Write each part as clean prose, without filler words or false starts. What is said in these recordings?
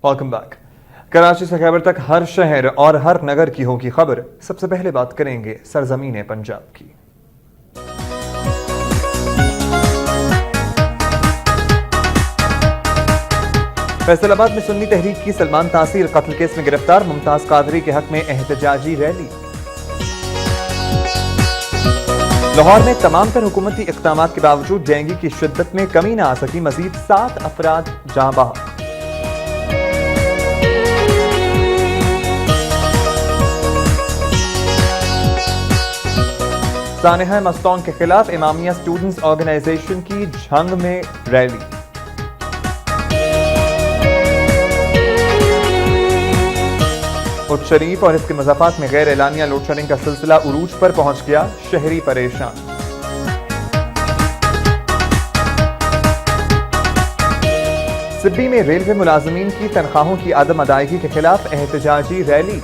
Welcome back. Karachi से खैबर तक हर शहर और हर नगर की होगी खबर। सबसे पहले बात करेंगे सरजमीन पंजाब की। फैसलाबाद में सुन्नी तहरीक की सलमान तासीर कत्ल केस में गिरफ्तार, मुमताज कादरी के हक में एहतजाजी रैली। लाहौर में तमाम तर हुकूमती इक़दामात के बावजूद डेंगू की शिद्दत में कमी न आ सकी, मजीद 7 अफराद जाँ बहक। सानेहा मस्तौन के खिलाफ इमामिया स्टूडेंट्स ऑर्गेनाइजेशन की झंग में रैली। उच्च शरीफ और इसके मज़ाफ़ात में गैर एलानिया लोड शेडिंग का सिलसिला उरूज पर पहुंच गया, शहरी परेशान। सिब्बी में रेलवे मुलाजमीन की तनख्वाहों की अदम अदायगी के खिलाफ एहतजाजी रैली।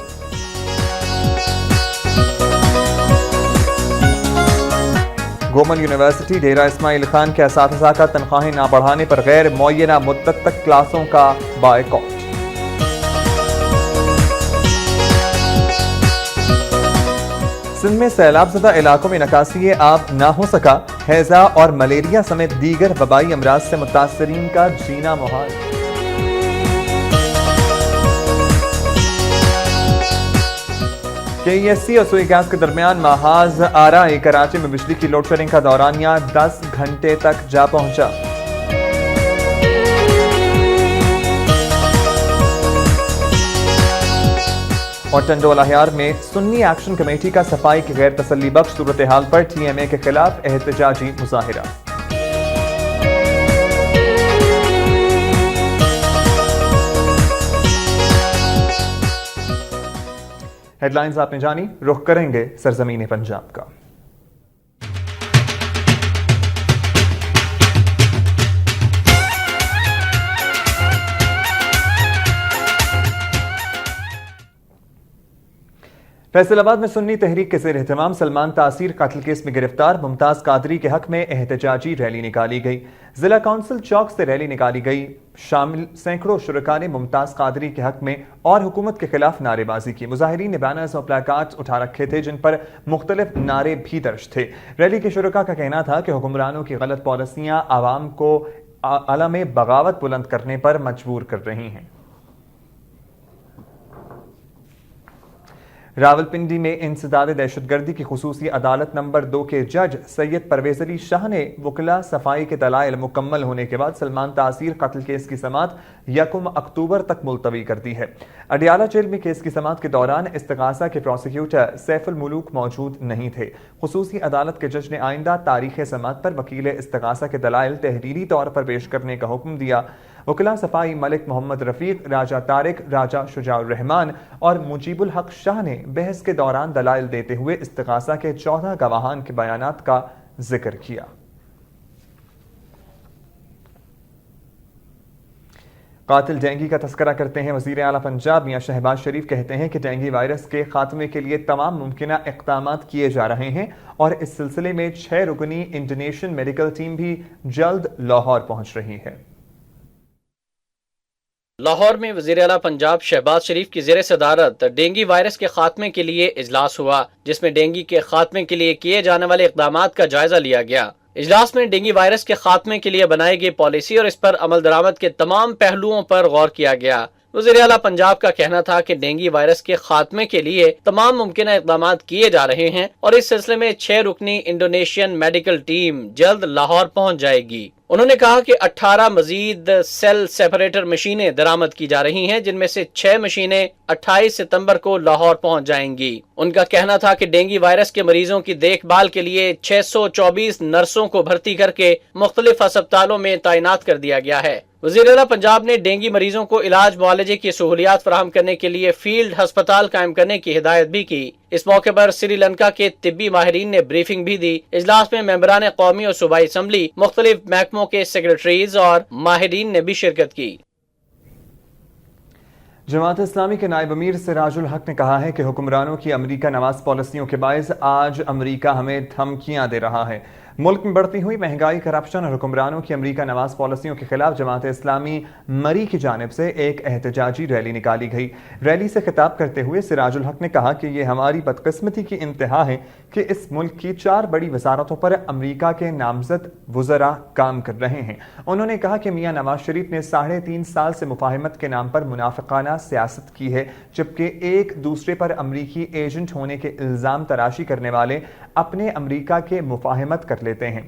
गोमल यूनिवर्सिटी डेरा इस्माइल खान के असातिज़ा का तनख्वाहें ना बढ़ाने पर गैर मुअय्यना मुद्दत तक क्लासों का बायकॉट। सिंध में सैलाब ज़दा इलाकों में निकासी आब ना हो सका, हैजा और मलेरिया समेत दीगर वबाई अमराज से मुतासरीन का जीना मुहाल। KESC और सुई गैस के दरमियान महाज आराई कराची में बिजली की लोड शेडिंग का दौरानिया 10 घंटे तक जा पहुंचा। और टंडोल अहियार में सुन्नी एक्शन कमेटी का सफाई की गैर तसल्ली बख्श सूरत हाल पर TMA के खिलाफ एहतजाजी मुजाहिरा। हेडलाइंस आपने जानी, रुख करेंगे सरजमीन पंजाब का। फैसलाबाद में सुन्नी तहरीक के ज़ेर एहतमाम सलमान तासीर कत्ल केस में गिरफ्तार, मुमताज कादरी के हक में एहतजाजी रैली निकाली गई। जिला काउंसिल चौक से रैली निकाली गई। शामिल सैकड़ों शुरका ने मुमताज कादरी के हक में और हुकूमत के खिलाफ नारेबाजी की। मुजाहिरीन ने बैनर्स और प्लाकार्ड्स उठा रखे थे जिन पर मुख्तलिफ नारे भी दर्ज थे। रैली के शुरका का कहना था कि हुक्मरानों की गलत पॉलिसियां आवाम को अलम बगावत बुलंद करने पर मजबूर कर रही हैं। रावलपिंडी में इंसदाद दहशतगर्दी की खुसूसी अदालत नंबर 2 के जज सैयद परवेज अली शाह ने वकला सफाई के दलाइल मुकम्मल होने के बाद सलमान तासीर कत्ल केस की समाअत 1 अक्टूबर तक मुलतवी कर दी है। अडियाला जेल में केस की समाअत के दौरान इस्तिगासा के प्रोसिक्यूटर सैफुल मुलूक मौजूद नहीं थे। खुसूसी अदालत के जज ने आइंदा तारीख समाअत पर वकील इस्तिगासा के दलाइल तहरीरी तौर पर पेश करने का हुक्म दिया। वकला सफाई मलिक मोहम्मद रफीक, राजा तारिक, राजा शुजाउर रहमान और मुजीबुल हक शाह ने बहस के दौरान दलाइल देते हुए इस्तिगासा के 14 गवाहान के बयानात का जिक्र किया। कातिल डेंगू का तस्करा करते हैं वज़ीर आला पंजाब मियां शहबाज शरीफ कहते हैं कि डेंगू वायरस के खात्मे के लिए तमाम मुमकिना इक़दामात किए जा रहे हैं और इस सिलसिले में 6 रुकनी इंडोनेशियन मेडिकल टीम भी जल्द लाहौर पहुंच रही है। लाहौर में वज़ीर आला पंजाब शहबाज शरीफ की ज़ेर सदारत डेंगू वायरस के खात्मे के लिए इजलास हुआ, जिसमें डेंगू के खात्मे के लिए किए जाने वाले इक़दामात का जायजा लिया गया। इजलास में डेंगू वायरस के खात्मे के लिए बनाई गई पॉलिसी और इस पर अमल दरामद के तमाम पहलुओं पर गौर किया गया। वज़ीर आला पंजाब का कहना था कि डेंगू वायरस के खात्मे के लिए तमाम मुमकिन इक़दामात किए जा रहे हैं और इस सिलसिले में 6 रुकनी इंडोनेशियन मेडिकल टीम जल्द लाहौर पहुंच जाएगी। उन्होंने कहा कि 18 मजीद सेल सेपरेटर मशीनें दरामद की जा रही हैं, जिनमें से 6 मशीनें 28 सितंबर को लाहौर पहुंच जाएंगी। उनका कहना था कि डेंगू वायरस के मरीजों की देखभाल के लिए 624 नर्सों को भर्ती करके मुख्तलिफ अस्पतालों में तैनात कर दिया गया है। वज़ीर आला पंजाब ने डेंगू मरीजों को इलाज मुआलजे की सहूलियात फराहम करने के लिए फील्ड अस्पताल कायम करने की हिदायत भी की। इस मौके पर श्रीलंका के तिब्बी माहिरीन ने ब्रीफिंग भी दी। इजलास में मेंबरान कौमी और सूबाई असम्बली, मुख्तलिफ महकमों के सेक्रेटरीज और माहिरीन ने भी शिरकत की। जमात इस्लामी के नायब अमीर सिराजुल हक ने कहा है कि हुक्मरानों की अमरीका नवाज पॉलिसियों के बायस आज अमरीका हमें धमकियां दे रहा है। मुल्क में बढ़ती हुई महंगाई, करप्शन और हुक्मरानों की अमरीका नवाज पॉलिसियों के खिलाफ जमात इस्लामी मरी की जानिब से एक एहतजाजी रैली निकाली गई। रैली से खिताब करते हुए सिराजुल हक ने कहा कि ये हमारी बदकिस्मती की इंतहा है कि इस मुल्क की 4 बड़ी वजारतों पर अमरीका के नामजद वुज़रा काम कर रहे हैं। उन्होंने कहा कि मियां नवाज शरीफ ने 3.5 साल से मुफाहमत के नाम पर मुनाफिकाना सियासत की है, जबकि एक दूसरे पर अमरीकी एजेंट होने के इल्जाम तराशी करने वाले अपने अमरीका के मुफाहमत कर लेते हैं।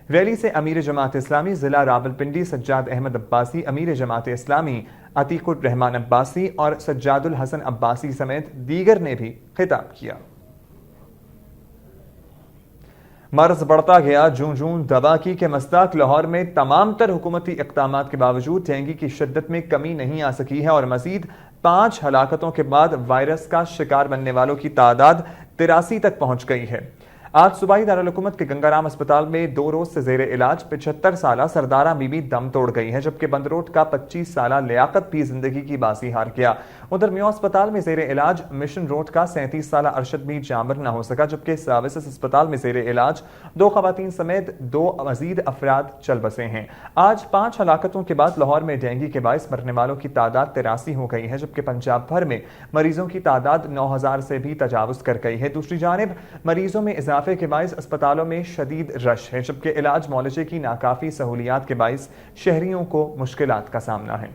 रैली से अमीर जमात इस्लामी जिला रावलपिंडी सज्जाद अहमद अब्बासी, अमीर जमात इस्लामी अतीकुर रहमान अब्बासी और सज्जादुल हसन अब्बासी समेत दीगर ने भी खिताब किया। मर्ज बढ़ता गया जूं जूं दवा की मस्ताक लाहौर में तमाम तर हुकूमती इक़दामात के बावजूद डेंगू की शिद्दत में कमी नहीं आ सकी है और मजीद 5 हलाकतों के बाद वायरस का शिकार बनने वालों की तादाद 83 तक पहुंच गई है। आज सूबाई दारुल-हुकूमत के गंगाराम अस्पताल में 2 रोज से जेर इलाज 75 साला सरदारा बीबी दम तोड़ गई है, जबकि बंदरोट का 25 साला लियाकत भी जिंदगी की बाजी हार गया। उधर म्यो अस्पताल में जेर इलाज मिशन रोड का 37 साला अरशद भी जामर न हो सका, जबकि सर्विसेज अस्पताल में जेर इलाज 2 खवातीन समेत 2 मजीद अफराद चल बसे हैं। आज 5 हलाकतों के बाद लाहौर में डेंगू के बायस मरने वालों की तादाद 83 हो गई है, जबकि पंजाब भर में मरीजों की तादाद 9000 से भी तजावुज कर गई है। दूसरी जानिब मरीजों में इजाफे के बायस अस्पतालों में शदीद रश है, जबकि इलाज मौलजे की नाकाफी सहूलियात के बायस शहरियों को मुश्किलात का सामना है।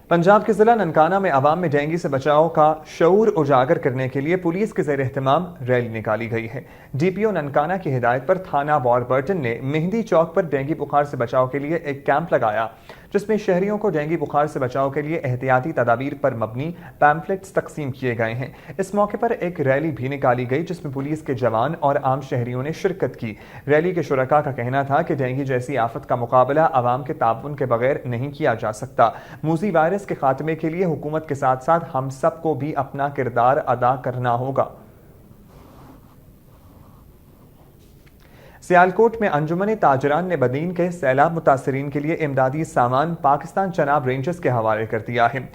पंजाब के जिला ननकाना में अवाम में डेंगू से बचाव का शऊर उजागर करने के लिए पुलिस के ज़ेर एहतमाम रैली निकाली गई है। डीपीओ ननकाना की हिदायत पर थाना वॉरबर्टन ने मेहंदी चौक पर डेंगू बुखार से बचाव के लिए एक कैंप लगाया, जिसमें शहरियों को डेंगू बुखार से बचाव के लिए एहतियाती तदाबीर पर मबनी पैम्फलेट्स तकसीम किए गए हैं। इस मौके पर एक रैली भी निकाली गई, जिसमें पुलिस के जवान और आम शहरियों ने शिरकत की। रैली के शुरका का कहना था कि डेंगू जैसी आफत का मुकाबला आवाम के ताउन के बगैर नहीं किया जा सकता। मूजी वायरस के खात्मे के लिए हुकूमत के साथ साथ हम सबको भी अपना किरदार अदा करना होगा। सियालकोट में अंजुमन ताजरान ने बदीन के सैलाब मुतासरीन के लिए इमदादी सामान पाकिस्तान चनाब रेंजर्स के हवाले कर दिया है।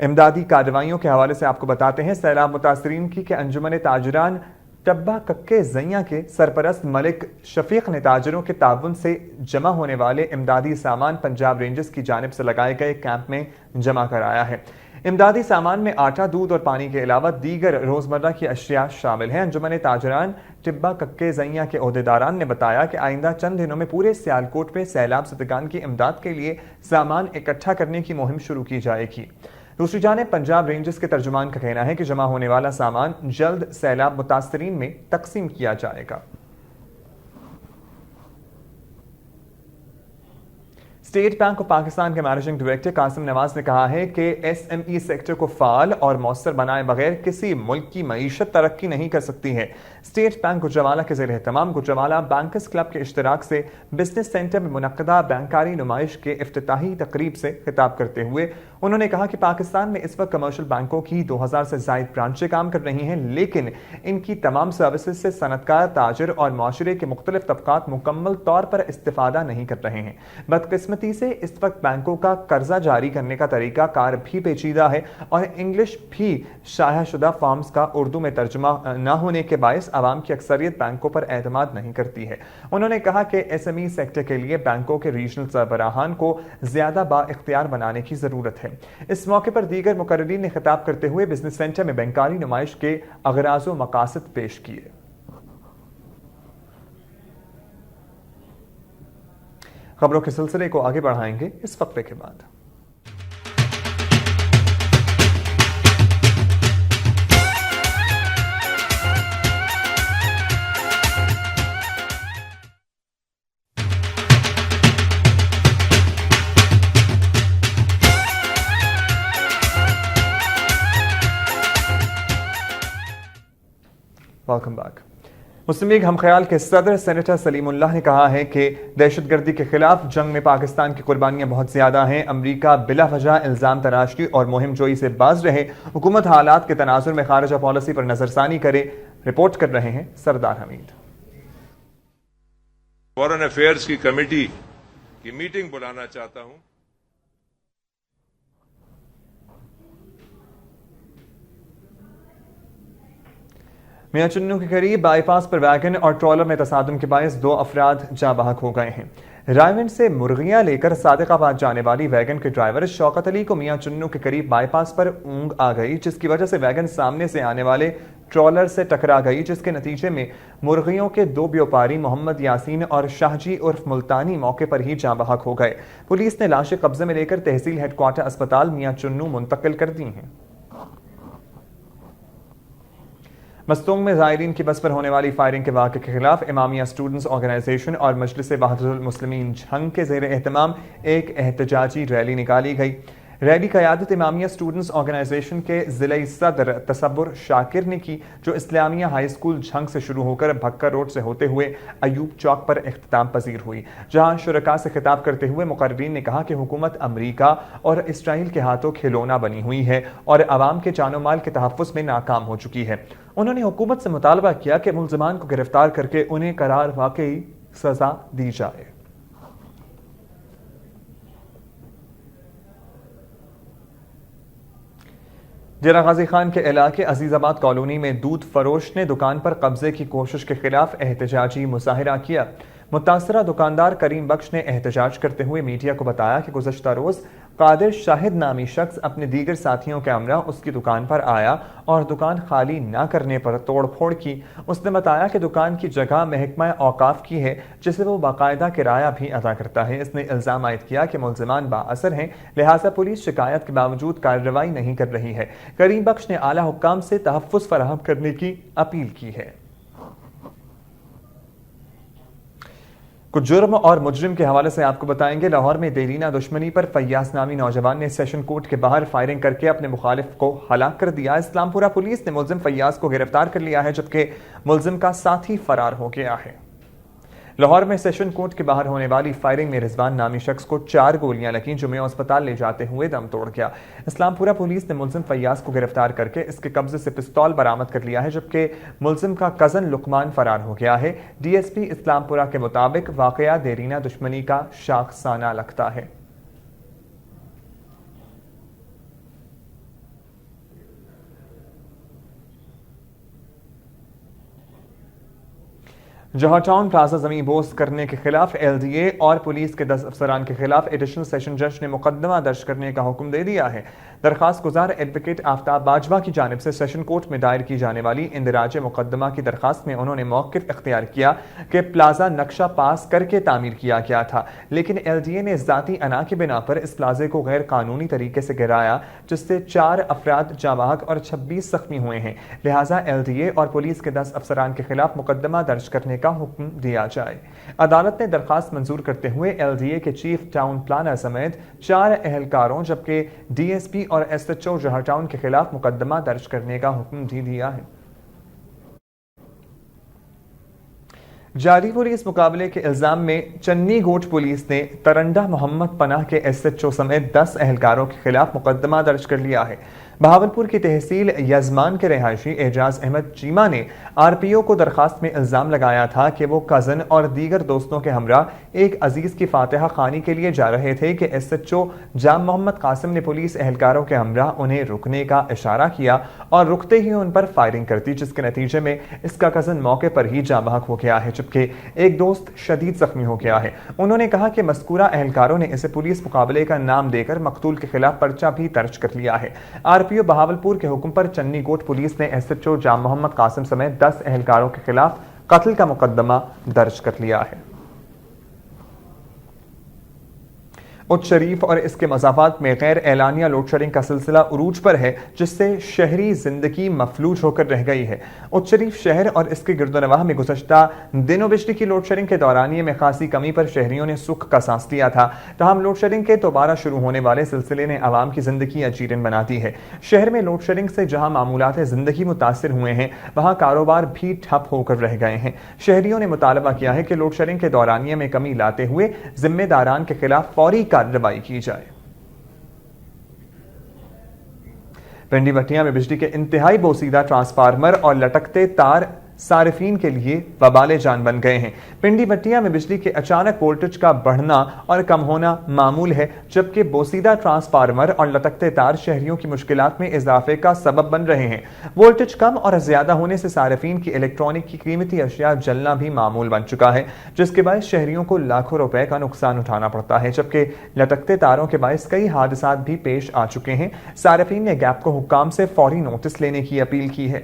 इमदादी कार्रवाइयों के हवाले से आपको बताते हैं सैलाब मुतासरीन की कि अंजुमन ताजरान टब्बा कक्के ज़ैया के सरपरस्त मलिक शफीक ने ताजरों के ताउन से जमा होने वाले इमदादी सामान पंजाब रेंजर्स की जानिब से लगाए गए कैंप में जमा कराया है। इमदादी सामान में आटा, दूध और पानी के अलावा दीगर रोजमर्रा की अशिया शामिल हैं। अंजुमन ताजरान टिब्बा कक्के ज़ैया के ओहदेदारान ने बताया कि आइंदा चंद दिनों में पूरे सियालकोट में सैलाब ज़दगान की इमदाद के लिए सामान इकट्ठा करने की मुहिम शुरू की जाएगी। दूसरी जानिब पंजाब रेंजर्स के तर्जुमान का कहना है कि जमा होने वाला सामान जल्द सैलाब मुतासरीन में तकसीम किया जाएगा। स्टेट बैंक ऑफ पाकिस्तान के मैनेजिंग डायरेक्टर कासिम नवाज ने कहा है कि एसएमई सेक्टर को फाल और मौसर बनाए बगैर किसी मुल्क की मईशत तरक्की नहीं कर सकती है। स्टेट बैंक गुजरावाला के ज़ेर एहतमाम गुजरावाला बैंकर्स क्लब के इश्तराक से बिजनेस सेंटर में मुनक्कदा बैंकारी नुमाइश के इफ्तिताही तकरीब से खिताब करते हुए उन्होंने कहा कि पाकिस्तान में इस वक्त कमर्शियल बैंकों की 2000 से ज़ायद ब्रांचें काम कर रही हैं, लेकिन इनकी तमाम सर्विसेज से सनतकार, ताजर और माशरे के मुख्तलिफ तबकात मुकम्मल तौर पर इस्तिफादा नहीं कर रहे हैं। बदकिस्मती से इस वक्त बैंकों का कर्जा जारी करने का तरीका कार भी पेचीदा है और इंग्लिश भी शायाशुदा फॉर्म्स का उर्दू में तर्जुमा न होने के बायस आवाम की अक्सरियत बैंकों पर एतमाद नहीं करती है। उन्होंने कहा कि एसएमई सेक्टर के लिए बैंकों के रीजनल सरबराहान को ज्यादा बाइख्तियार बनाने की जरूरत है। इस मौके पर दीगर मुकर्रीन ने खिताब करते हुए बिजनेस सेंटर में बैंकारी नुमाइश के अगराज व मकासद पेश किए। खबरों के सिलसिले को आगे बढ़ाएंगे इस वक्फे के बाद। Welcome back. मुस्लिम लीग हमख्याल के सदर सेनेटर सलीमुल्लाह ने कहा है कि दहशतगर्दी के खिलाफ जंग में पाकिस्तान की कुर्बानियां बहुत ज्यादा हैं। अमरीका बिला वजह इल्जाम तराशी और मुहिम जोई से बाज रहे, हुकूमत हालात के तनाजुर में खारिजा पॉलिसी पर नजरसानी करे। रिपोर्ट कर रहे हैं सरदार हमीद। फॉरेन अफेयर्स की कमेटी की मीटिंग बुलाना चाहता हूं। میاں چنو کے قریب بائی پاس پر ویگن اور ٹرالر میں تصادم کے باعث 2 افراد جاں بحق ہو گئے ہیں۔ رائے سے مرغیاں لے کر صادق آباد جانے والی ویگن کے ڈرائیور شوکت علی کو میاں چنو کے قریب بائی پاس پر اونگ آ گئی، جس کی وجہ سے ویگن سامنے سے آنے والے ٹرالر سے ٹکرا گئی، جس کے نتیجے میں مرغیوں کے 2 بیوپاری محمد یاسین اور شاہجی عرف ملتانی موقع پر ہی جاں بحق ہو گئے۔ پولیس نے لاشیں قبضے میں لے کر تحصیل ہیڈ کوارٹر اسپتال میاں چنو منتقل کر دی ہیں۔ مستونگ میں زائرین کی بس پر ہونے والی فائرنگ کے واقعے کے خلاف امامیہ اسٹوڈنٹس آرگنائزیشن اور مجلس وحدت المسلمین جھنگ کے زیر اہتمام ایک احتجاجی ریلی نکالی گئی۔ ریلی قیادت امامیہ اسٹوڈنٹس آرگنائزیشن کے ضلعی صدر تصبر شاکر نے کی، جو اسلامیہ ہائی اسکول جھنگ سے شروع ہو کر بھکر روڈ سے ہوتے ہوئے ایوب چوک پر اختتام پذیر ہوئی، جہاں شرکاء سے خطاب کرتے ہوئے مقررین نے کہا کہ حکومت امریکہ اور اسرائیل کے ہاتھوں کھلونا بنی ہوئی ہے اور عوام کے جان و مال کے تحفظ میں ناکام ہو چکی ہے۔ انہوں نے حکومت سے مطالبہ کیا کہ ملزمان کو گرفتار کر کے انہیں قرار واقعی سزا دی جائے۔ ڈیرہ غازی خان کے علاقے عزیز آباد کالونی میں دودھ فروش نے دکان پر قبضے کی کوشش کے خلاف احتجاجی مظاہرہ کیا۔ متاثرہ دکاندار کریم بخش نے احتجاج کرتے ہوئے میڈیا کو بتایا کہ گزشتہ روز قادر شاہد نامی شخص اپنے دیگر ساتھیوں کے ہمراہ اس کی دکان پر آیا اور دکان خالی نہ کرنے پر توڑ پھوڑ کی۔ اس نے بتایا کہ دکان کی جگہ محکمہ اوقاف کی ہے، جسے وہ باقاعدہ کرایہ بھی ادا کرتا ہے۔ اس نے الزام عائد کیا کہ ملزمان بااثر ہیں، لہٰذا پولیس شکایت کے باوجود کارروائی نہیں کر رہی ہے۔ کریم بخش نے اعلیٰ حکام سے تحفظ فراہم کرنے کی اپیل کی ہے۔ کچھ جرم اور مجرم کے حوالے سے آپ کو بتائیں گے۔ لاہور میں دیرینہ دشمنی پر فیاض نامی نوجوان نے سیشن کورٹ کے باہر فائرنگ کر کے اپنے مخالف کو ہلاک کر دیا۔ اسلام پورہ پولیس نے ملزم فیاض کو گرفتار کر لیا ہے، جبکہ ملزم کا ساتھی فرار ہو گیا ہے۔ لاہور میں سیشن کورٹ کے باہر ہونے والی فائرنگ میں رضوان نامی شخص کو 4 گولیاں لگیں، جو میو اسپتال لے جاتے ہوئے دم توڑ گیا۔ اسلام پورہ پولیس نے ملزم فیاض کو گرفتار کر کے اس کے قبضے سے پستول برآمد کر لیا ہے، جبکہ ملزم کا کزن لقمان فرار ہو گیا ہے۔ ڈی ایس پی اسلام پورہ کے مطابق واقعہ دیرینہ دشمنی کا شاخسانہ لگتا ہے۔ جہاں ٹاؤن پلازا زمین بوز کرنے کے خلاف ایل ڈی اے اور پولیس کے 10 افسران کے خلاف ایڈیشنل سیشن جج نے مقدمہ درج کرنے کا حکم دے دیا ہے۔ درخواست گزار ایڈوکیٹ آفتاب باجوہ کی جانب سے سیشن کورٹ میں دائر کی جانے والی اندراج مقدمہ کی درخواست میں انہوں نے موقف اختیار کیا کہ پلازا نقشہ پاس کر کے تعمیر کیا گیا تھا، لیکن ایل ڈی اے نے ذاتی انا کی بنا پر اس پلازے کو غیر قانونی طریقے سے گرایا، جس سے 4 افراد جاں بحق اور 26 زخمی ہوئے ہیں، لہٰذا ایل ڈی اے اور پولیس کے 10 افسران کے خلاف مقدمہ درج کرنے کا حکم دیا جائے۔ عدالت نے درخواست منظور کرتے ہوئے ایل ڈی اے کے چیف ٹاؤن پلانر سمیت 4 اہلکاروں جبکہ ڈی ایس پی اور ایس ایچ او جہاں ٹاؤن کے خلاف مقدمہ درج کرنے کا حکم دیا ہے۔ جعلی پولیس مقابلے کے الزام میں چنی گوٹ پولیس نے ترنڈا محمد پناہ کے ایس ایچ او سمیت 10 اہلکاروں کے خلاف مقدمہ درج کر لیا ہے۔ بہاولپور کی تحصیل یزمان کے رہائشی اعجاز احمد چیمہ نے آر پی او کو درخواست میں الزام لگایا تھا کہ وہ کزن اور دیگر دوستوں کے ہمراہ ایک عزیز کی فاتحہ خوانی کے لیے جا رہے تھے کہ ایس ایچ او جام محمد قاسم نے پولیس اہلکاروں کے ہمراہ انہیں رکنے کا اشارہ کیا اور رکتے ہی ان پر فائرنگ کر دی، جس کے نتیجے میں اس کا کزن موقع پر ہی جاں بحق ہو گیا ہے، جبکہ ایک دوست شدید زخمی ہو گیا ہے۔ انہوں نے کہا کہ مذکورہ اہلکاروں نے اسے پولیس مقابلے کا نام دے کر مقتول کے خلاف پرچہ بھی درج کر لیا ہے۔ آر پی او بہاولپور کے حکم پر چنی گوٹ پولیس نے ایس ایچ او جام محمد قاسم سمیت 10 اہلکاروں کے خلاف قتل کا مقدمہ درج کر لیا ہے۔ اچ شریف اور اس کے مضافات میں غیر اعلانیہ لوڈ شیڈنگ کا سلسلہ عروج پر ہے، جس سے شہری زندگی مفلوج ہو کر رہ گئی ہے۔ اچ شریف شہر اور اس کے گرد و نواح میں گزشتہ دنوں بجلی کی لوڈ شیڈنگ کے دورانیے میں خاصی کمی پر شہریوں نے سکھ کا سانس لیا تھا، تاہم لوڈ شیڈنگ کے دوبارہ شروع ہونے والے سلسلے نے عوام کی زندگی اجیرن بنا دی ہے۔ شہر میں لوڈ شیڈنگ سے جہاں معمولات زندگی متاثر ہوئے ہیں، وہاں کاروبار بھی ٹھپ ہو کر رہ گئے ہیں۔ شہریوں نے مطالبہ کیا ہے کہ لوڈ شیڈنگ کے دورانیے میں کمی لاتے ہوئے ذمہ داران کے خلاف فوری کارروائی کی جائے۔ پنڈی بٹیا میں بجلی کے انتہائی بوسیدہ ٹرانسفارمر اور لٹکتے تار صارفین کے لیے وبال جان بن گئے ہیں۔ پنڈی بٹیا میں بجلی کے اچانک وولٹیج کا بڑھنا اور کم ہونا معمول ہے، جبکہ بوسیدہ ٹرانسفارمر اور لٹکتے تار شہریوں کی مشکلات میں اضافے کا سبب بن رہے ہیں۔ وولٹیج کم اور زیادہ ہونے سے صارفین کی الیکٹرانک کی قیمتی اشیاء جلنا بھی معمول بن چکا ہے، جس کے باعث شہریوں کو لاکھوں روپے کا نقصان اٹھانا پڑتا ہے، جبکہ لٹکتے تاروں کے باعث کئی حادثات بھی پیش آ چکے ہیں۔ صارفین نے گیپ کو حکام سے فوری نوٹس لینے کی اپیل کی ہے۔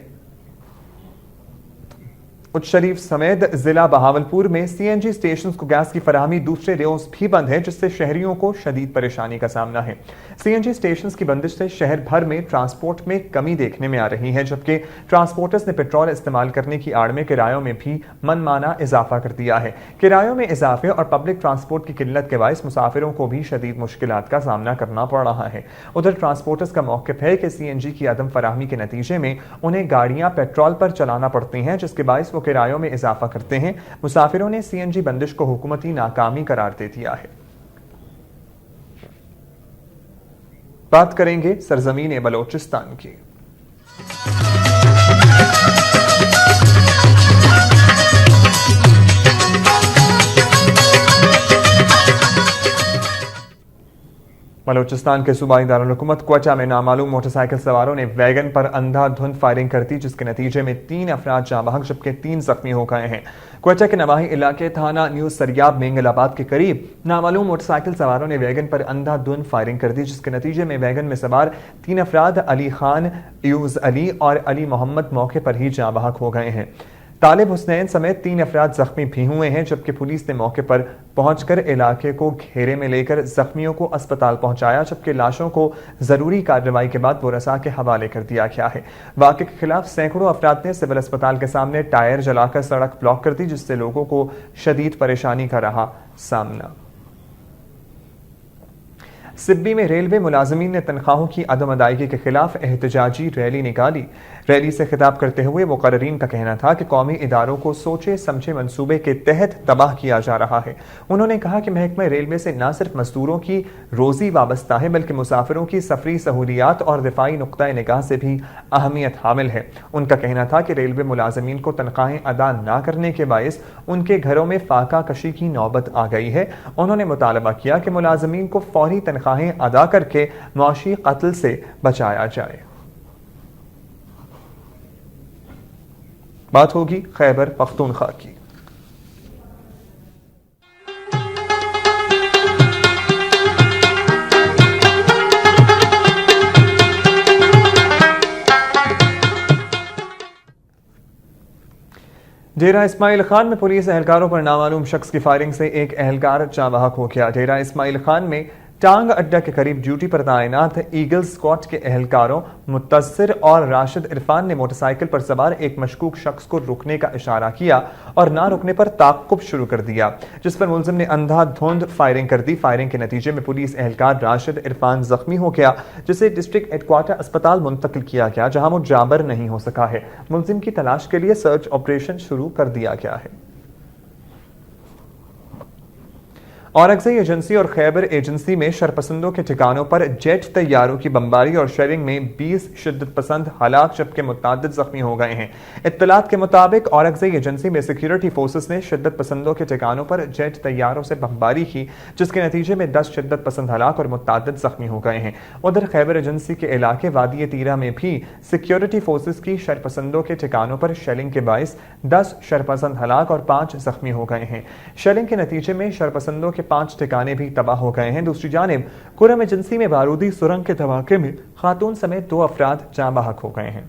اچ شریف سمیت ضلع بہاولپور میں سی این جی اسٹیشنز کو گیس کی فراہمی دوسرے روز بھی بند ہے، جس سے شہریوں کو شدید پریشانی کا سامنا ہے۔ سی این جی اسٹیشنز کی بندش سے شہر بھر میں ٹرانسپورٹ میں کمی دیکھنے میں آ رہی ہے، جبکہ ٹرانسپورٹرز نے پیٹرول استعمال کرنے کی آڑ میں کرایوں میں بھی من مانا اضافہ کر دیا ہے۔ کرایوں میں اضافے اور پبلک ٹرانسپورٹ کی قلت کے باعث مسافروں کو بھی شدید مشکلات کا سامنا کرنا پڑ رہا ہے۔ ادھر ٹرانسپورٹرز کا موقف ہے کہ سی این جی کی عدم فراہمی کے نتیجے میں انہیں گاڑیاں پیٹرول پر چلانا پڑتی ہیں، جس کے باعث وہ کرایوں میں اضافہ کرتے ہیں۔ مسافروں نے سی این جی بندش کو حکومتی ناکامی قرار دے دیا ہے۔ بات کریں گے سرزمین بلوچستان کی۔ بلوچستان کے صوبائی دارالحکومت کوئٹہ میں نامعلوم موٹر سائیکل سواروں نے ویگن پر اندھا دھند فائرنگ کر دی، جس کے نتیجے میں 3 افراد جاں بحق جبکہ 3 زخمی ہو گئے ہیں۔ کوئٹہ کے نواحی علاقے تھانہ نیو سریاب مینگل آباد کے قریب نامعلوم موٹر سائیکل سواروں نے ویگن پر اندھا دھند فائرنگ کر دی، جس کے نتیجے میں ویگن میں سوار 3 افراد علی خان، ایوز علی اور علی محمد موقع پر ہی جاں بحق ہو گئے ہیں۔ طالب حسنین سمیت 3 افراد زخمی بھی ہوئے ہیں، جبکہ پولیس نے موقع پر پہنچ کر علاقے کو گھیرے میں لے کر زخمیوں کو اسپتال پہنچایا، جبکہ لاشوں کو ضروری کارروائی کے بعد ورثاء کے حوالے کر دیا گیا ہے۔ واقعے کے خلاف سینکڑوں افراد نے سول اسپتال کے سامنے ٹائر جلا کر سڑک بلاک کر دی، جس سے لوگوں کو شدید پریشانی کا رہا سامنا۔ سبی میں ریلوے ملازمین نے تنخواہوں کی عدم ادائیگی کے خلاف احتجاجی ریلی نکالی۔ ریلی سے خطاب کرتے ہوئے مقررین کا کہنا تھا کہ قومی اداروں کو سوچے سمجھے منصوبے کے تحت تباہ کیا جا رہا ہے۔ انہوں نے کہا کہ محکمہ ریلوے سے نہ صرف مزدوروں کی روزی وابستہ ہے، بلکہ مسافروں کی سفری سہولیات اور دفاعی نقطۂ نگاہ سے بھی اہمیت حامل ہے۔ ان کا کہنا تھا کہ ریلوے ملازمین کو تنخواہیں ادا نہ کرنے کے باعث ان کے گھروں میں فاقہ کشی کی نوبت آ گئی ہے۔ انہوں نے مطالبہ کیا کہ ملازمین کو فوری تنخواہیں ادا کر کے معاشی قتل سے بچایا جائے۔ بات ہوگی خیبر پختونخوا کی۔ ڈیرہ اسماعیل خان میں پولیس اہلکاروں پر نامعلوم شخص کی فائرنگ سے ایک اہلکار جاں بحق ہو گیا۔ ڈیرہ اسماعیل خان میں ٹانگ اڈہ کے قریب ڈیوٹی پر تعینات ایگل اسکواڈ کے اہلکاروں متصر اور راشد عرفان نے موٹر سائیکل پر سوار ایک مشکوک شخص کو رکنے کا اشارہ کیا اور نہ رکنے پر تعاقب شروع کر دیا، جس پر ملزم نے اندھا دھند فائرنگ کر دی۔ فائرنگ کے نتیجے میں پولیس اہلکار راشد عرفان زخمی ہو گیا، جسے ڈسٹرکٹ ہیڈ کوارٹر اسپتال منتقل کیا گیا، جہاں وہ جابر نہیں ہو سکا ہے۔ ملزم کی تلاش کے لیے سرچ آپریشن شروع کر دیا گیا ہے۔ اورکزئی ایجنسی اور خیبر ایجنسی میں شرپسندوں کے ٹھکانوں پر جیٹ طیاروں کی بمباری اور شیلنگ میں 20 شدت پسند ہلاک جبکہ متعدد زخمی ہو گئے ہیں۔ اطلاعات کے مطابق اورکزئی ایجنسی میں سیکیورٹی فورسز نے شدت پسندوں کے ٹھکانوں پر جیٹ طیاروں سے بمباری کی، جس کے نتیجے میں 10 شدت پسند ہلاک اور متعدد زخمی ہو گئے ہیں۔ ادھر خیبر ایجنسی کے علاقے وادی تیرہ میں بھی سیکیورٹی فورسز کی شرپسندوں کے ٹھکانوں پر شیلنگ کے باعث 10 شرپسند ہلاک اور 5 زخمی ہو گئے ہیں۔ شیلنگ کے نتیجے میں شرپسندوں کے 5 ٹھکانے بھی تباہ ہو گئے ہیں۔ دوسری جانب کرم ایجنسی میں بارودی سرنگ کے دھماکے میں خاتون سمیت 2 افراد جاں بحق ہو گئے ہیں۔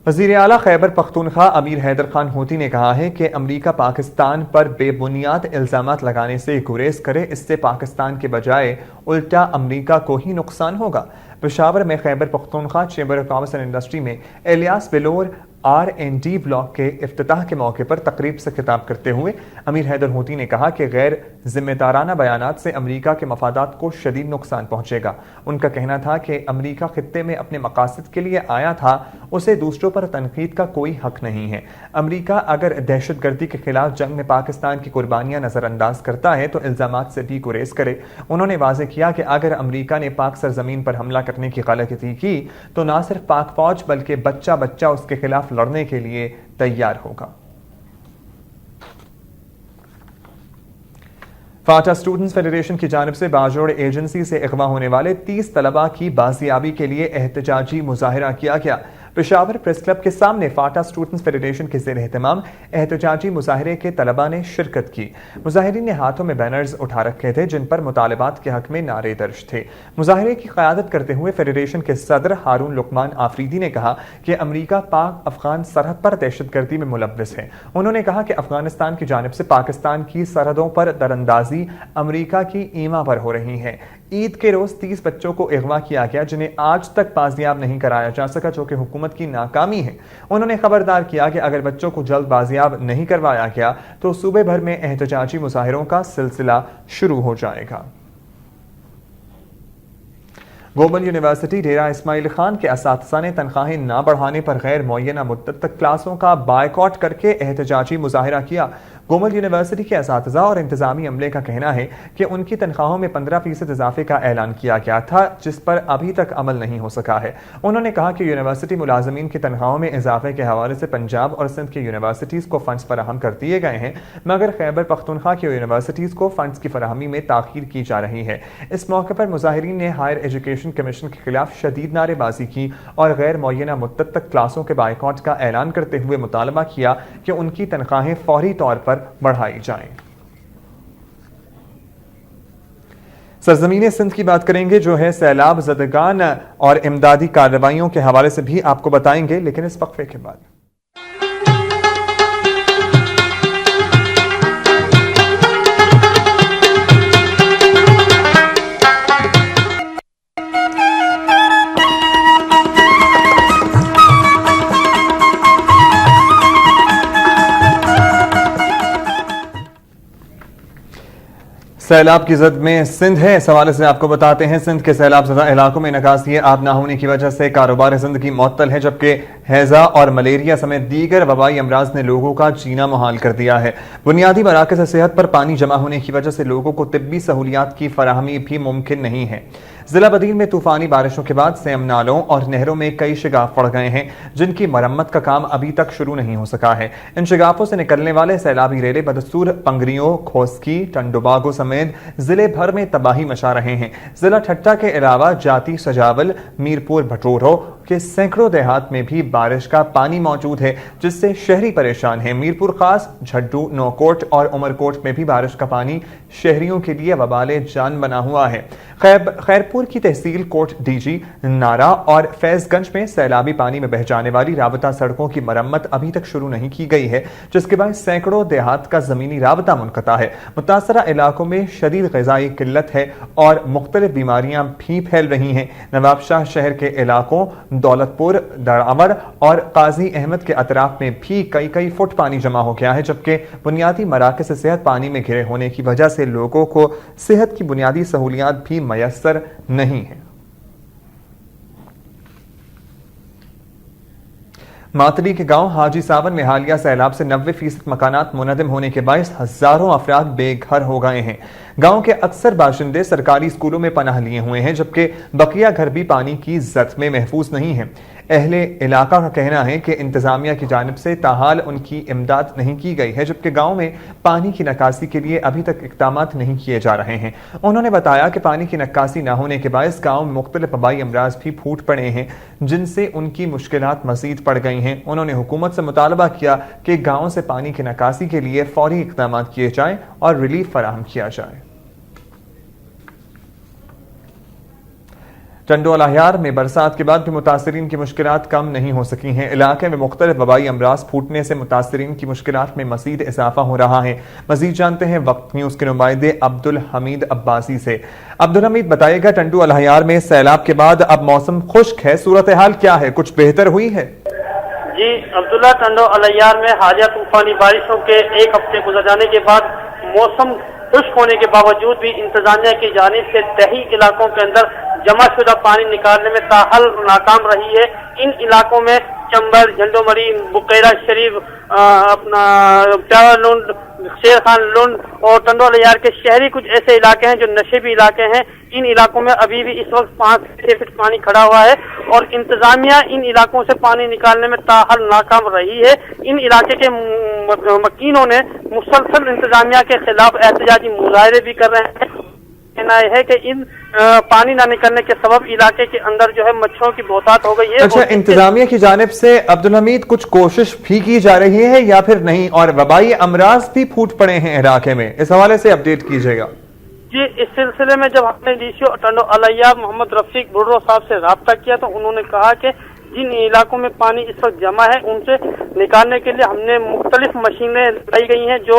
وزیر اعلیٰ خیبر پختونخوا امیر حیدر خان ہوتی نے کہا ہے کہ امریکہ پاکستان پر بے بنیاد الزامات لگانے سے گریز کرے، اس سے پاکستان کے بجائے الٹا امریکہ کو ہی نقصان ہوگا۔ پشاور میں Khyber Pakhtunkhwa chamber of commerce and industry میں الیاس بلور R&D ब्लॉक के इफ्तिताह के मौके पर तकरीब से खिताब करते हुए अमीर हैदर हूती ने कहा कि गैर जिम्मेदाराना बयानात से अमरीका के मफादात को शदीद नुकसान पहुंचेगा। उनका कहना था कि अमरीका खित्ते में अपने मकासद के लिए आया था, उसे दूसरों पर तनकीद का कोई हक नहीं है। अमरीका अगर दहशतगर्दी के खिलाफ जंग में पाकिस्तान की कुर्बानियां नजरअंदाज करता है तो इल्जामात से भी गुरेज करे। उन्होंने वाज़ेह किया कि अगर अमरीका ने पाक सरजमीन पर हमला करने की गलती की तो ना सिर्फ पाक फौज बल्कि बच्चा बच्चा उसके खिलाफ लड़ने के लिए तैयार होगा। फाटा स्टूडेंट्स फेडरेशन की जानिब से बाजोड़ एजेंसी से अगवा होने वाले 30 तलबा की बाजियाबी के लिए एहतजाजी मुजाहिरा किया गया। पेशावर प्रेस क्लब के सामने फाटा स्टूडेंट्स फेडरेशन के ज़ेर एहतमाम एहतजाजी मुजाहिरे के तलबा ने शिरकत की। मुजाहिरीन ने हाथों में बैनर्स उठा रखे थे जिन पर मुतालबात के हक में नारे दर्ज थे। मुजाहिरे की क़यादत करते हुए फेडरेशन के सदर हारून लुकमान आफरीदी ने कहा कि अमरीका पाक अफगान सरहद पर दहशतगर्दी में मुलव्विस है। उन्होंने कहा कि अफगानिस्तान की जानिब से पाकिस्तान की सरहदों पर दरअंदाजी अमरीका की ईमा पर हो रही है। ईद के रोज 30 बच्चों को अगवा किया गया जिन्हें आज तक बाजियाब नहीं कराया जा सका, जो कि हुकूमत की नाकामी है। उन्होंने खबरदार किया कि अगर बच्चों को जल्द बाजियाब नहीं करवाया गया तो सूबे भर में एहतजाजी मुजाहिरों का सिलसिला शुरू हो जाएगा। गोबल यूनिवर्सिटी डेरा इस्माइल खान के असातिज़ा ने तनख्वाहें ना बढ़ाने पर गैर मुअय्यना मुद्दत तक क्लासों का बायकॉट करके एहतजाजी मुजाहिरा किया। गोमल यूनिवर्सिटी के असातिज़ा और इंतजामी अमले का कहना है कि उनकी तनख्वाहों में 15% इजाफे का ऐलान किया गया था, जिस पर अभी तक अमल नहीं हो सका है। उन्होंने कहा कि यूनिवर्सिटी मुलाजमीन की तनख्वाहों में इजाफे के हवाले से पंजाब और सिंध की यूनिवर्सिटीज़ को फंड्स फराहम कर दिए गए हैं, मगर खैबर पख्तूनख्वा की यूनिवर्सिटीज़ को फंड्स की फराहमी में ताखीर की जा रही है। इस मौके पर मुजाहिरीन ने हायर एजुकेशन कमीशन के खिलाफ शदीद नारेबाजी की और गैर मुअय्यना मुद्दत तक क्लासों के बायकॉट का ऐलान करते हुए मुतालबा किया कि उनकी तनख्वाहें फौरी तौर पर बढ़ाई जाएं। सरजमीन सिंध की बात करेंगे जो है सैलाब ज़दगान और इमदादी कार्रवाइयों के हवाले से भी आपको बताएंगे, लेकिन इस वक्फे के बाद। सैलाब की जद में सिंध है, इस हवाले से आपको बताते हैं सिंध के सैलाब ज़दा इलाकों में निकासी आब ना होने की वजह से कारोबार ज़िंदगी मुअत्तल है, जबकि हैजा और मलेरिया समेत दीगर वबाई अमराज ने लोगों का जीना मुहाल कर दिया है। बुनियादी मराकज़ सेहत पर पानी जमा होने की वजह से लोगों को तिब्बी सहूलियात की फराहमी भी मुमकिन नहीं है। जिला बदीन में तूफानी बारिशों के बाद सेम नालों और नहरों में कई शिगाफ पड़ गए हैं, जिनकी मरम्मत का काम अभी तक शुरू नहीं हो सका है। इन शिगाफों से निकलने वाले सैलाबी रेले बदस्तूर पंगरियों, खोस्की, टंडोबागो समेत जिले भर में तबाही मचा रहे हैं। जिला ठट्टा के अलावा जाती, सजावल, मीरपुर, भटोरो के सैकड़ों देहात में भी बारिश का पानी मौजूद है, जिससे शहरी परेशान हैं। मीरपुर खास, झड्डू, नौकोट और उमरकोट में भी बारिश का पानी शहरियों के लिए वबाले जान बना हुआ है। खैरपुर की तहसील कोट डीजी, नारा और फैजगंज में सैलाबी पानी में बह जाने वाली राबता सड़कों की मरम्मत अभी तक शुरू नहीं की गई है, जिसके बाद सैकड़ों देहात का जमीनी राबता मुनक़ता है। मुतासरा इलाकों में शदीद ग़िज़ाई किल्लत है और मुख्तलिफ बीमारियां भी फैल रही हैं। नवाबशाह शहर के इलाकों, दौलतपुर, दड़ावर और काजी अहमद के अतराफ में भी कई फुट पानी जमा हो गया है, जबकि बुनियादी मराकज़ सेहत पानी में घिरे होने की वजह से लोगों को सेहत की बुनियादी सहूलियात भी मयसर नहीं है। मातरी के गांव हाजी सावन में हालिया सैलाब से 90% मकानात मुनहदम होने के बायस हजारों अफराद बेघर हो गए हैं। गांव के अक्सर बाशिंदे सरकारी स्कूलों में पनाह लिए हुए हैं, जबकि बकिया घर भी पानी की जद में महफूज नहीं है। अहले इलाका का कहना है कि इंतजामिया की जानिब से ताहाल उनकी इमदाद नहीं की गई है, जबकि गांव में पानी की निकासी के लिए अभी तक इक़दामात नहीं किए जा रहे हैं। उन्होंने बताया कि पानी की निकासी न होने के बायस गांव में मुख्तलिफ वबाई अमराज भी फूट पड़े हैं, जिनसे उनकी मुश्किलात मजीद बढ़ गई हैं। उन्होंने हुकूमत से मुतालबा किया कि गाँव से पानी की निकासी के लिए फौरी इक़दामात किए जाएँ और रिलीफ फराहम किया जाए। टंडो अलाहियार में बरसात के बाद भी मुतासरीन की मुश्किलात कम नहीं हो सकी हैं। इलाके में मुख्तलिफ वबाई अमराज फूटने से मुतासरीन की मुश्किलात में मजीद इजाफा हो रहा है। मजीद जानते हैं वक्त न्यूज के नुमाइंदे अब्दुल हमीद अब्बासी से। अब्दुल हमीद, बताइएगा टंडो अलाहियार में सैलाब के बाद अब मौसम खुश्क है, सूरत हाल क्या है, कुछ बेहतर हुई है? जी, अब्दुल्ला टंडो अलैयार में हालिया तूफानी बारिशों के एक हफ्ते गुजर जाने के बाद मौसम खुश्क होने के बावजूद भी इंतजामिया की जानिब से तही इलाकों के अंदर जमा शुदा पानी निकालने में ताहल नाकाम रही है। इन इलाकों में चंबल, झंडोमरी, बुकेरा शरीफ, अपना प्यारा लुंड, शेर खान लुंड और टंडो अलैयार के शहरी कुछ ऐसे इलाके हैं जो नशेबी इलाके हैं। इन इलाकों में अभी भी इस वक्त 5 से 6 फीट पानी खड़ा हुआ है और इंतजामिया इन इलाकों से पानी निकालने में ताहल नाकाम रही है। इन इलाके के मकीनों ने मुसलसल इंतजामिया के खिलाफ एहतजाजी मुजाहरे भी कर रहे हैं। कहना है कि इन पानी न निकलने के सबब इलाके के अंदर जो है मच्छरों की बहुतायत हो गई है। अच्छा, इंतजामिया की जानिब से अब्दुल हमीद कुछ कोशिश भी की जा रही है या फिर नहीं, और वबाई अमराज भी फूट पड़े हैं इलाके में, इस हवाले से अपडेट कीजिएगा। जी, इस सिलसिले में जब हमने डीसीओ टंडो अलैयार मोहम्मद रफीक बुर्रो साहब से राब्ता किया तो उन्होंने कहा कि जिन इलाकों में पानी इस वक्त जमा है उनसे निकालने के लिए हमने मुख्तलिफ मशीनें लाई गई हैं जो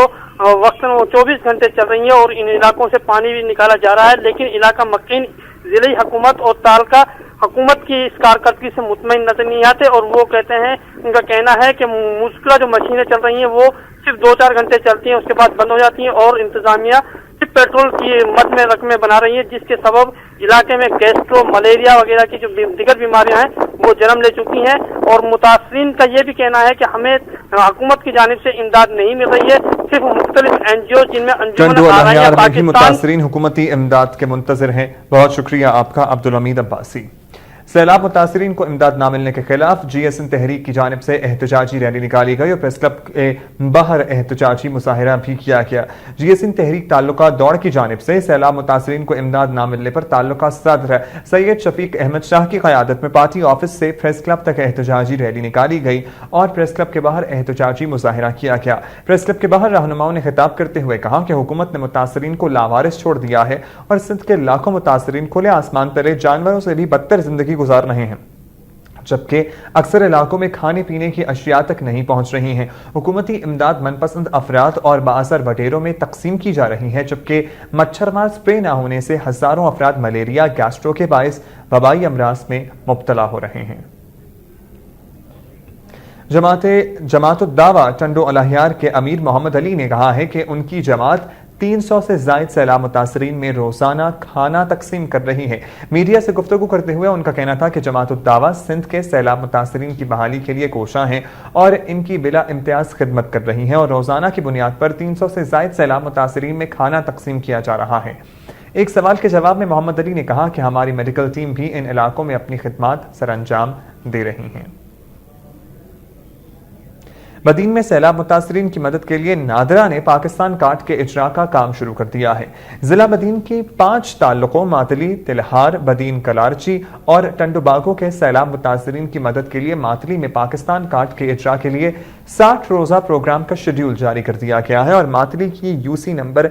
वक्तन 24 घंटे चल रही हैं और इन इलाकों से पानी भी निकाला जा रहा है। लेकिन इलाका मकीन जिले हुकूमत और तालका हुकूमत की इस कारकर्दगी से मुतमईन नजर नहीं आते और वो कहते हैं, उनका कहना है कि मुश्किल जो मशीनें चल रही हैं वो सिर्फ 2-4 घंटे चलती हैं, उसके बाद बंद हो जाती हैं और इंतजामिया सिर्फ पेट्रोल की मद में रकमें बना रही है, जिसके सबब इलाके में गैस्ट्रो, मलेरिया वगैरह की जो दीगर बीमारियां हैं वो जन्म ले चुकी हैं। और मुतासरीन का ये भी कहना है कि हमें हुकूमत की जानिब से इमदाद नहीं मिल रही है, सिर्फ मुख्तलिफ NGO जिनमें अंजुमन मुतासरीन हुकूमती इमदाद के मुंतजर हैं। बहुत शुक्रिया आपका अब्दुल हमीद अब्बासी। सैलाब मुतासरीन को इमदाद न मिलने के खिलाफ GSN तहरीक की जानिब से एहतजाजी रैली निकाली गई और प्रेस क्लब के बाहर एहतजाजी मुजाहरा भी किया गया। GSN तहरीक ताल्लुका दौड़ की जानिब से सैलाब मुतासरीन को इमदाद न मिलने पर ताल्लुका सदर सैयद शफीक अहमद शाह की क़यादत में पार्टी ऑफिस से प्रेस क्लब तक एहतजाजी रैली निकाली गई और प्रेस क्लब के बाहर एहतजाजी मुजाहरा किया गया। प्रेस क्लब के बाहर रहनुमाओं ने खिताब करते हुए कहा कि हुकूमत ने मुतासरीन को लावारिस छोड़ दिया है और सिंध के लाखों मुतासरीन खुले आसमान तले जानवरों से भी बदतर जिंदगी गुजार रहे हैं, जबकि अक्सर इलाकों में खाने पीने की अशिया तक नहीं पहुंच रही हैं। हुकूमती इमदाद मनपसंद अफराद और बाअसर बटेरों में तकसीम की जा रही है, जबकि मच्छरमार स्प्रे न होने से हजारों अफराद मलेरिया, गैस्ट्रो के बायस वबाई अमराज में मुब्तला हो रहे हैं। जमात-उद-दावा टंडो अलैयार के अमीर मोहम्मद अली ने कहा है कि उनकी जमात 300 से जायद सैलाब मुतासरीन में रोजाना खाना तकसीम कर रही है। मीडिया से गुफ्तगू करते हुए उनका कहना था कि जमात-उद-दावा सिंध के सैलाब मुतासरीन की बहाली के लिए कोशा हैं और इनकी बिला इम्तियाज खिदमत कर रही हैं और रोजाना की बुनियाद पर 300 से जायद सैलाब मुतासरीन में खाना तकसीम किया जा रहा है। एक सवाल के जवाब में मोहम्मद अली ने कहा कि हमारी मेडिकल टीम भी इन इलाकों में अपनी खिदमत सरअंजाम दे रही हैं। बदीन में सैलाब मुतासरीन की मदद के लिए नादरा ने पाकिस्तान कार्ड के इजरा का काम शुरू कर दिया है। जिला बदीन की 5 ताल्लुकों मातली, तिलहार, बदीन कलारची और टंडोबागो के सैलाब मुतासरीन की मदद के लिए मातली में पाकिस्तान कार्ड के इजरा के लिए 60 रोजा प्रोग्राम का शेड्यूल जारी कर दिया गया है और मातली की UC नंबर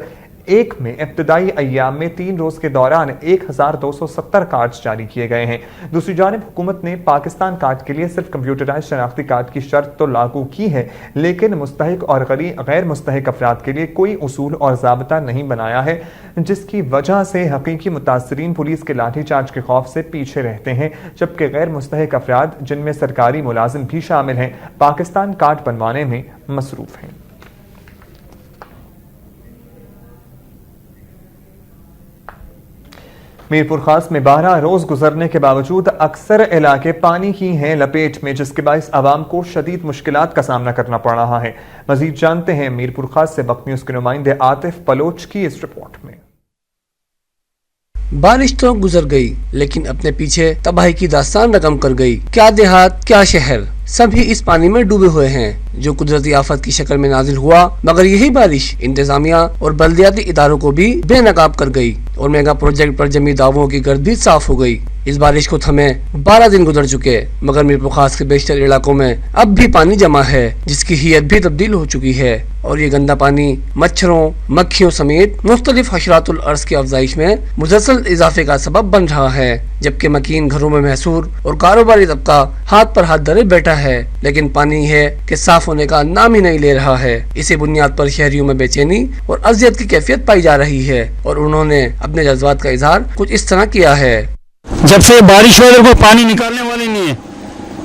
1 में इब्तदाई अय्याम में 3 रोज के दौरान 1270 कार्ड जारी किए गए हैं। दूसरी जानिब हुकूमत ने पाकिस्तान कार्ड के लिए सिर्फ कंप्यूटराइज शनाख्ती कार्ड की शर्त तो लागू की है, लेकिन मुस्तहिक और गैर मुस्तहिक अफराद के लिए कोई उसूल और ज़ाब्ता नहीं बनाया है, जिसकी वजह से हकीकी मुतासरीन पुलिस के लाठीचार्ज के खौफ से पीछे रहते हैं, जबकि गैर मुस्तहिक अफराद जिनमें सरकारी मुलाजिम भी शामिल हैं पाकिस्तान कार्ड बनवाने में मसरूफ हैं। मीरपुर खास में 12 रोज गुजरने के बावजूद अक्सर इलाके पानी की हैं लपेट में, जिसके बायस आवाम को शदीद मुश्किलात का सामना करना पड़ रहा है। मजीद जानते हैं मीरपुर खास से वक्त न्यूज के नुमाइंदे आतिफ बलोच की इस रिपोर्ट में। बारिश तो गुजर गई, लेकिन अपने पीछे तबाही की दास्तान रकम कर गई। क्या देहात, क्या शहर, सभी इस पानी में डूबे हुए हैं जो कुदरती आफत की शक्ल में नाजिल हुआ। मगर यही बारिश इंतजामिया और बल्दियाती इदारों को भी बेनकाब कर गई और मेगा प्रोजेक्ट पर जमी दावों की गर्द भी साफ हो गई। इस बारिश को थमे 12 दिन गुजर चुके, मगर मीरपुर खास के बेशतर इलाकों में अब भी पानी जमा है, जिसकी हियत भी तब्दील हो चुकी है और ये गंदा पानी मच्छरों, मक्खियों समेत मुख्तलिफ हशरातुल अर्ज की अफजाइश में मुसलसल इजाफे का सबब बन रहा है। जबकि मकीन घरों में महसूर और कारोबारी तबका हाथ पर हाथ धरे बैठा है, लेकिन पानी है कि साफ होने का नाम ही नहीं ले रहा है। इसी बुनियाद पर शहरियों में बेचैनी और अजियत की कैफियत पाई जा रही है और उन्होंने अपने जज्बात का इजहार कुछ इस तरह किया है। जब से बारिश हो रही, कोई पानी निकालने वाले नहीं है,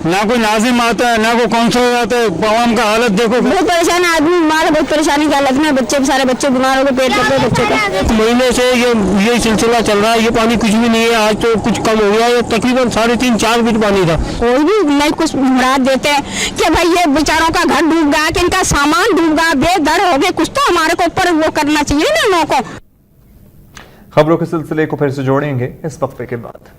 ना कोई नाजिम आता है, ना कोई काउंसलर आता है। आवाम का हालत देखो, बहुत परेशान है आदमी, बीमार है, बहुत परेशानी का हालत में बच्चे, सारे बच्चे बीमार हो गए, पेट पकड़े बच्चों का। महीने से ये सिलसिला चल रहा है, ये पानी कुछ भी नहीं है। आज तो कुछ कम हो गया, ये तकरीबन 3.5-4 फीट पानी था। कोई भी नहीं कुछ मुराद देते हैं कि भाई ये बेचारों का घर डूब गया, कि इनका सामान डूब गया, बेदर हो गए, कुछ तो हमारे को ऊपर वो करना चाहिए ना लोगों को। खबरों के सिलसिले को फिर से जोड़ेंगे इस वक्फे के बाद।